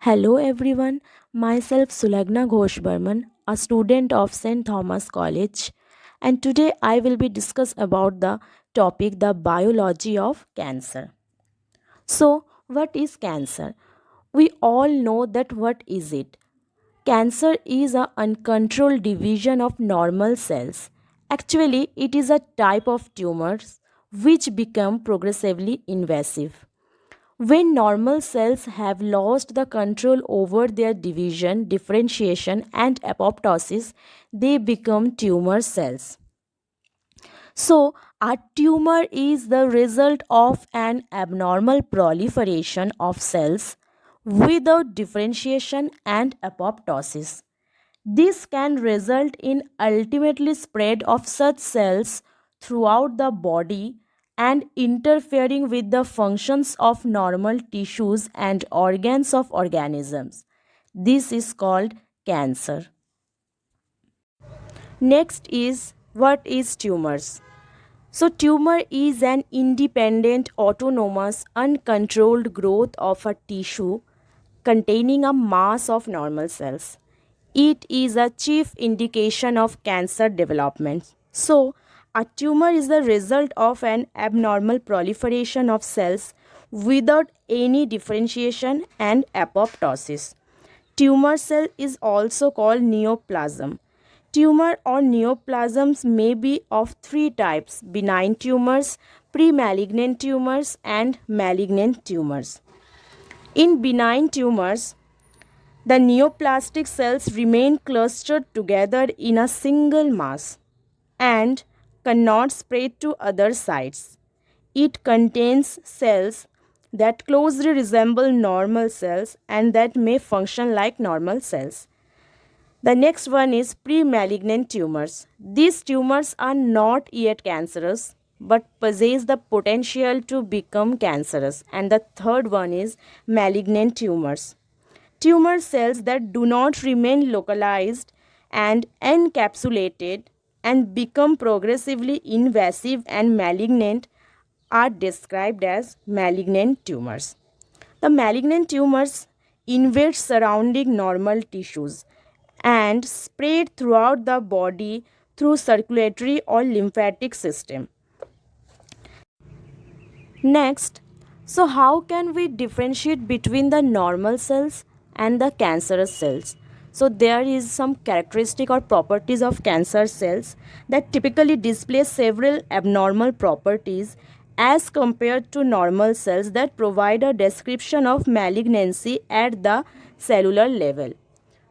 Hello everyone, myself Sulagna Ghosh Burman, a student of St. Thomas College, and today I will be discuss about the topic the biology of cancer. So, what is cancer? We all know that what is it? Cancer is an uncontrolled division of normal cells. Actually, it is a type of tumors which become progressively invasive. When normal cells have lost the control over their division, differentiation, and apoptosis, they become tumor cells. So, a tumor is the result of an abnormal proliferation of cells without differentiation and apoptosis. This can result in ultimately spread of such cells throughout the body and interfering with the functions of normal tissues and organs of organisms. This is called cancer. Next is what is tumors? So tumor is an independent, autonomous, uncontrolled growth of a tissue containing a mass of normal cells. It is a chief indication of cancer development. So, a tumor is the result of an abnormal proliferation of cells without any differentiation and apoptosis. Tumor cell is also called neoplasm. Tumor or neoplasms may be of three types: benign tumors, pre-malignant tumors, and malignant tumors. In benign tumors, the neoplastic cells remain clustered together in a single mass and cannot spread to other sites. It contains cells that closely resemble normal cells and that may function like normal cells. The next one is pre-malignant tumors. These tumors are not yet cancerous but possess the potential to become cancerous. And the third one is malignant tumors. Tumor cells that do not remain localized and encapsulated and become progressively invasive and malignant are described as malignant tumors. The malignant tumors invade surrounding normal tissues and spread throughout the body through circulatory or lymphatic system. Next, so how can we differentiate between the normal cells and the cancerous cells? So there is some characteristic or properties of cancer cells that typically display several abnormal properties as compared to normal cells that provide a description of malignancy at the cellular level.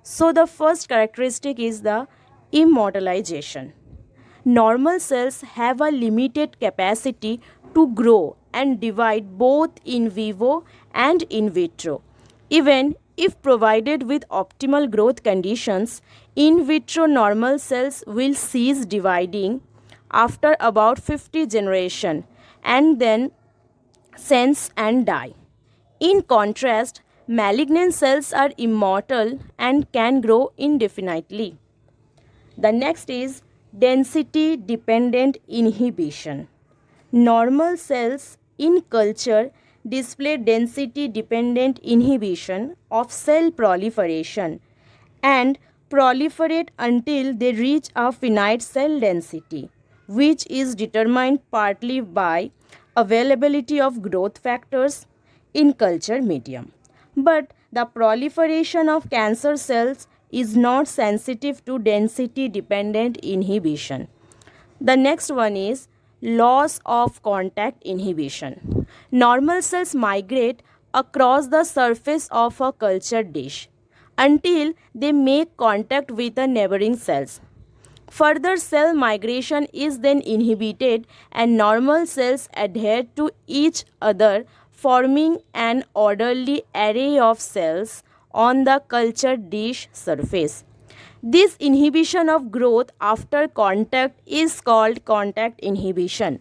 So the first characteristic is the immortalization. Normal cells have a limited capacity to grow and divide both in vivo and in vitro. Even if provided with optimal growth conditions, in vitro normal cells will cease dividing after about 50 generations and then sense and die. In contrast, malignant cells are immortal and can grow indefinitely. The next is density dependent inhibition. Normal cells in culture display density dependent inhibition of cell proliferation and proliferate until they reach a finite cell density, which is determined partly by availability of growth factors in culture medium. But the proliferation of cancer cells is not sensitive to density dependent inhibition. The next one is loss of contact inhibition. Normal cells migrate across the surface of a culture dish until they make contact with the neighboring cells. Further cell migration is then inhibited and normal cells adhere to each other, forming an orderly array of cells on the culture dish surface. This inhibition of growth after contact is called contact inhibition.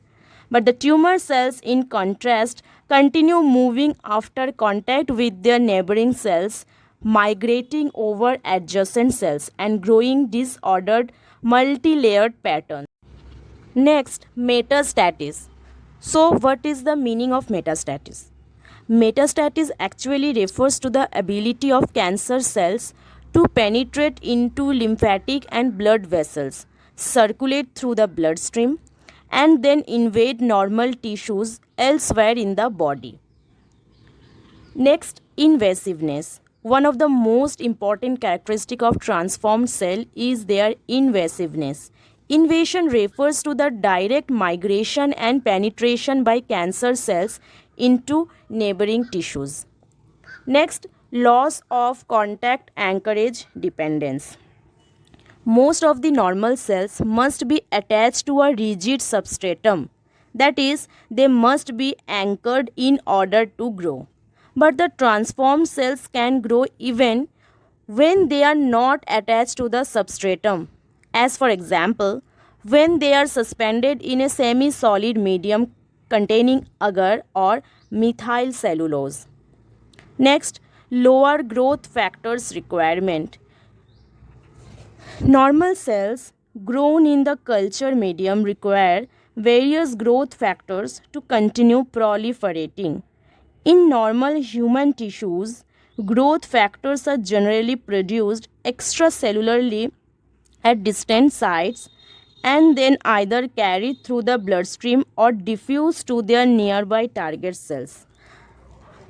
But the tumor cells, in contrast, continue moving after contact with their neighboring cells, migrating over adjacent cells and growing disordered multi-layered patterns. Next, metastasis. So, what is the meaning of metastasis? Metastasis actually refers to the ability of cancer cells to penetrate into lymphatic and blood vessels, circulate through the bloodstream, and then invade normal tissues elsewhere in the body. Next, invasiveness. One of the most important characteristics of transformed cell is their invasiveness. Invasion refers to the direct migration and penetration by cancer cells into neighboring tissues. Next, loss of contact anchorage dependence. Most of the normal cells must be attached to a rigid substratum. That is, they must be anchored in order to grow. But the transformed cells can grow even when they are not attached to the substratum. As for example, when they are suspended in a semi-solid medium containing agar or methyl cellulose. Next, lower growth factors requirement. Normal cells grown in the culture medium require various growth factors to continue proliferating. In normal human tissues, growth factors are generally produced extracellularly at distant sites and then either carried through the bloodstream or diffused to their nearby target cells.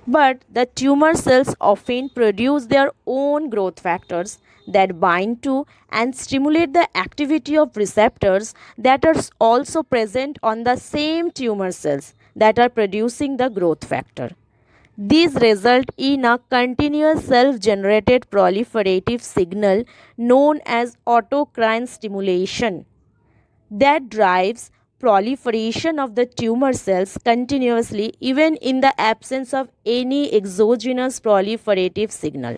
But the tumor cells often produce their own growth factors that bind to and stimulate the activity of receptors that are also present on the same tumor cells that are producing the growth factor. These result in a continuous self-generated proliferative signal known as autocrine stimulation that drives proliferation of the tumor cells continuously even in the absence of any exogenous proliferative signal.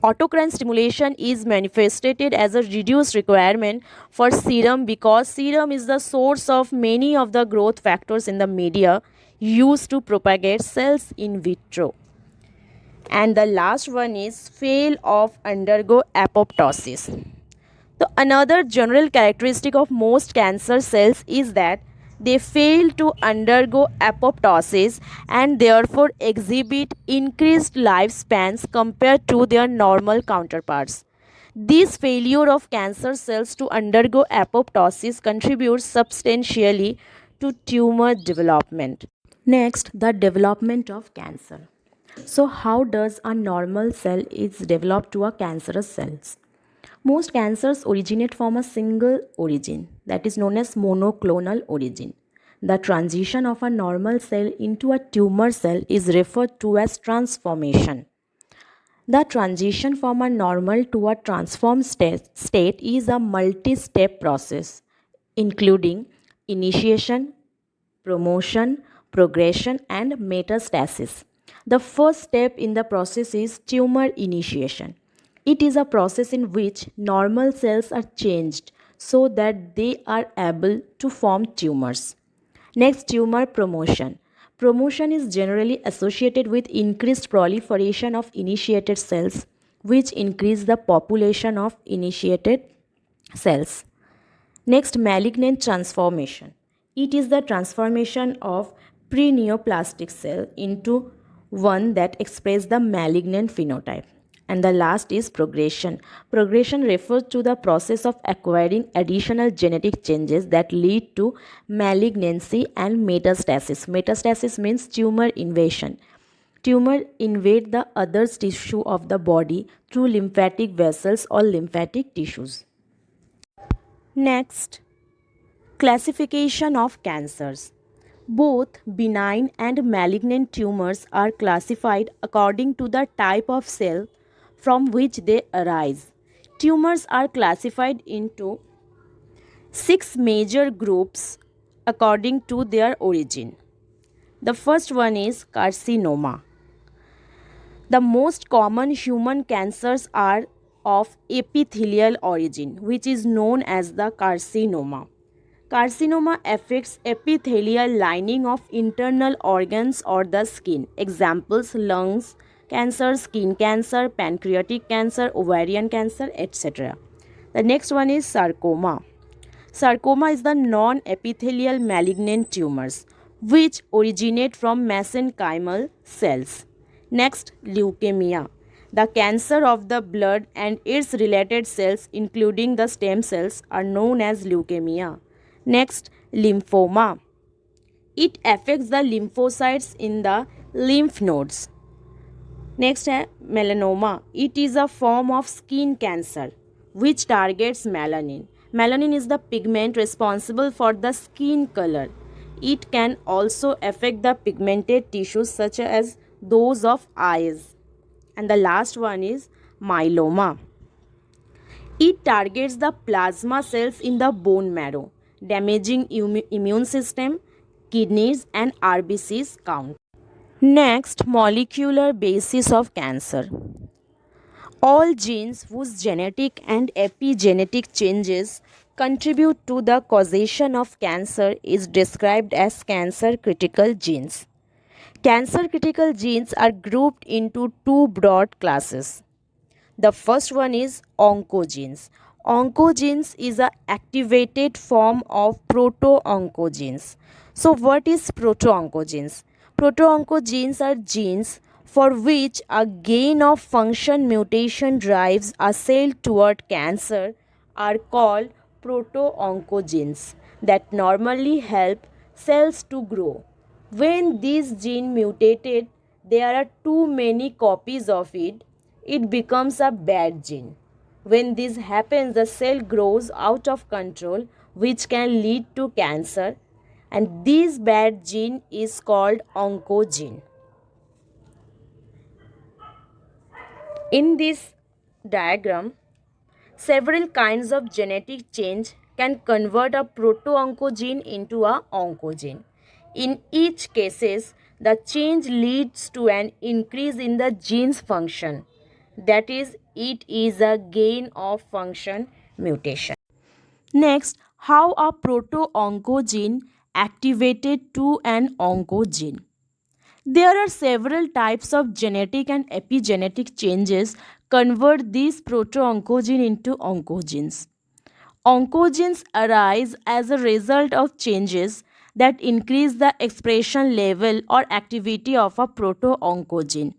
Autocrine stimulation is manifested as a reduced requirement for serum because serum is the source of many of the growth factors in the media used to propagate cells in vitro. And the last one is fail of undergo apoptosis. So another general characteristic of most cancer cells is that they fail to undergo apoptosis and therefore exhibit increased lifespans compared to their normal counterparts. This failure of cancer cells to undergo apoptosis contributes substantially to tumor development. Next, the development of cancer. So, how does a normal cell is developed to a cancerous cells? Most cancers originate from a single origin, that is known as monoclonal origin. The transition of a normal cell into a tumor cell is referred to as transformation. The transition from a normal to a transformed state is a multi-step process, including initiation, promotion, progression, and metastasis. The first step in the process is tumor initiation. It is a process in which normal cells are changed so that they are able to form tumors. Next, tumor promotion. Promotion is generally associated with increased proliferation of initiated cells, which increase the population of initiated cells. Next, malignant transformation. It is the transformation of pre-neoplastic cell into one that expresses the malignant phenotype. And the last is progression. Progression refers to the process of acquiring additional genetic changes that lead to malignancy and metastasis. Metastasis means tumor invasion. Tumor invade the other tissue of the body through lymphatic vessels or lymphatic tissues. Next, classification of cancers. Both benign and malignant tumors are classified according to the type of cell from which they arise. Tumors are classified into 6 major groups according to their origin. The first one is carcinoma. The most common human cancers are of epithelial origin, which is known as the carcinoma. Carcinoma affects epithelial lining of internal organs or the skin. Examples: lungs cancer, skin cancer, pancreatic cancer, ovarian cancer, etc. The next one is sarcoma. Sarcoma is the non-epithelial malignant tumors. which originate from mesenchymal cells. Next, leukemia. The cancer of the blood and its related cells, including the stem cells, are known as leukemia. Next, lymphoma. It affects the lymphocytes in the lymph nodes. Next है melanoma. It is a form of skin cancer which targets melanin. Melanin is the pigment responsible for the skin color. It can also affect the pigmented tissues such as those of eyes. And the last one is myeloma. It targets the plasma cells in the bone marrow, damaging immune system, kidneys and RBCs count. Next, molecular basis of cancer. All genes whose genetic and epigenetic changes contribute to the causation of cancer is described as cancer critical genes. Cancer critical genes are grouped into two broad classes. The first one is oncogenes. Oncogenes is an activated form of proto-oncogenes. So what is proto-oncogenes? Proto-oncogenes are genes for which a gain of function mutation drives a cell toward cancer are called proto-oncogenes that normally help cells to grow. When this gene mutated, there are too many copies of it becomes a bad gene. When this happens, the cell grows out of control, which can lead to cancer, and this bad gene is called oncogene. In this diagram, several kinds of genetic change can convert a proto-oncogene into a oncogene. In each cases, the change leads to an increase in the gene's function. That is, it is a gain of function mutation. Next, how a proto-oncogene activated to an oncogene. There are several types of genetic and epigenetic changes convert these proto-oncogene into oncogenes. Oncogenes arise as a result of changes that increase the expression level or activity of a proto-oncogene.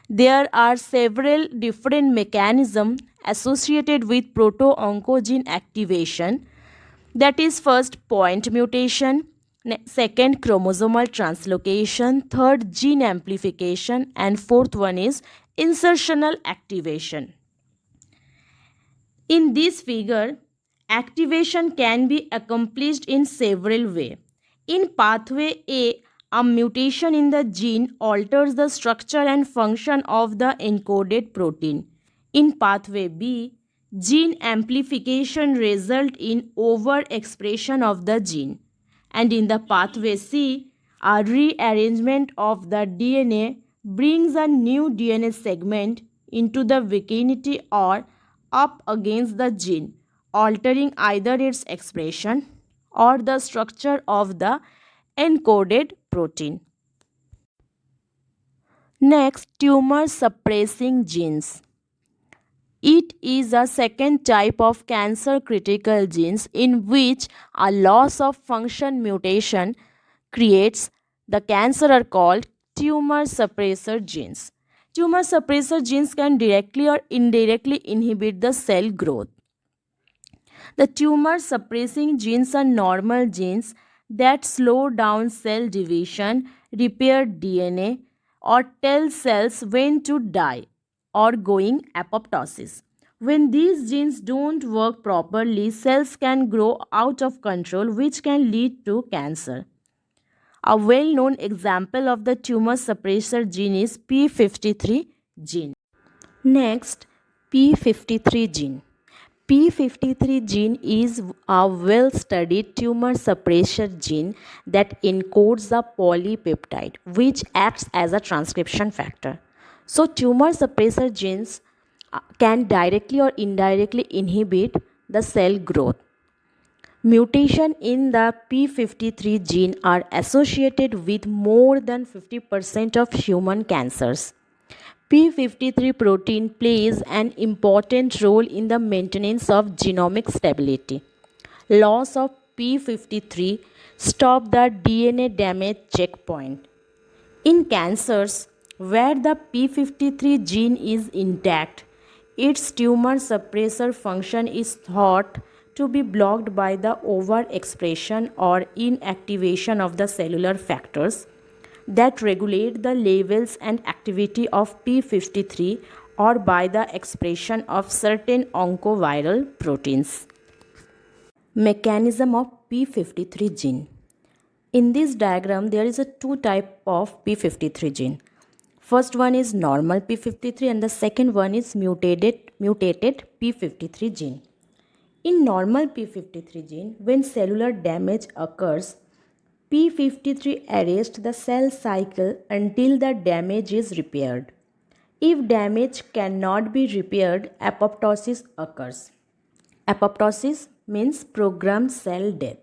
There are several different mechanisms associated with proto-oncogene activation. That is, first, point mutation, second, chromosomal translocation, third, gene amplification, and fourth one is insertional activation. In this figure, activation can be accomplished in several ways. In pathway A mutation in the gene alters the structure and function of the encoded protein. In pathway B, gene amplification results in overexpression of the gene. And in the pathway C, a rearrangement of the DNA brings a new DNA segment into the vicinity or up against the gene, altering either its expression or the structure of the encoded protein. Next, tumor suppressing genes. It is a second type of cancer critical genes in which a loss of function mutation creates the cancer are called tumor suppressor genes. Tumor suppressor genes can directly or indirectly inhibit the cell growth. The tumor suppressing genes are normal genes that slow down cell division, repair DNA, or tell cells when to die or going apoptosis. When these genes don't work properly, cells can grow out of control, which can lead to cancer. A well-known example of the tumor suppressor gene is p53 gene. Next, p53 gene. p53 gene is a well-studied tumor suppressor gene that encodes the polypeptide which acts as a transcription factor. So tumor suppressor genes can directly or indirectly inhibit the cell growth. Mutation in the p53 gene are associated with more than 50% of human cancers. p53 protein plays an important role in the maintenance of genomic stability. Loss of p53 stop the DNA damage checkpoint. In cancers where the p53 gene is intact, its tumor suppressor function is thought to be blocked by the overexpression or inactivation of the cellular factors that regulate the levels and activity of p53 or by the expression of certain oncoviral proteins. Mechanism of p53 gene. In this diagram, there is a two type of p53 gene. First one is normal p53 and the second one is mutated p53 gene. In normal p53 gene, when cellular damage occurs, p53 arrests the cell cycle until the damage is repaired. If damage cannot be repaired, apoptosis occurs. Apoptosis means programmed cell death.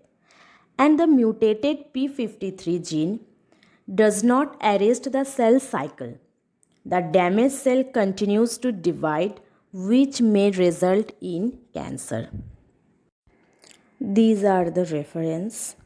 And the mutated p53 gene does not arrest the cell cycle. The damaged cell continues to divide, which may result in cancer. These are the reference.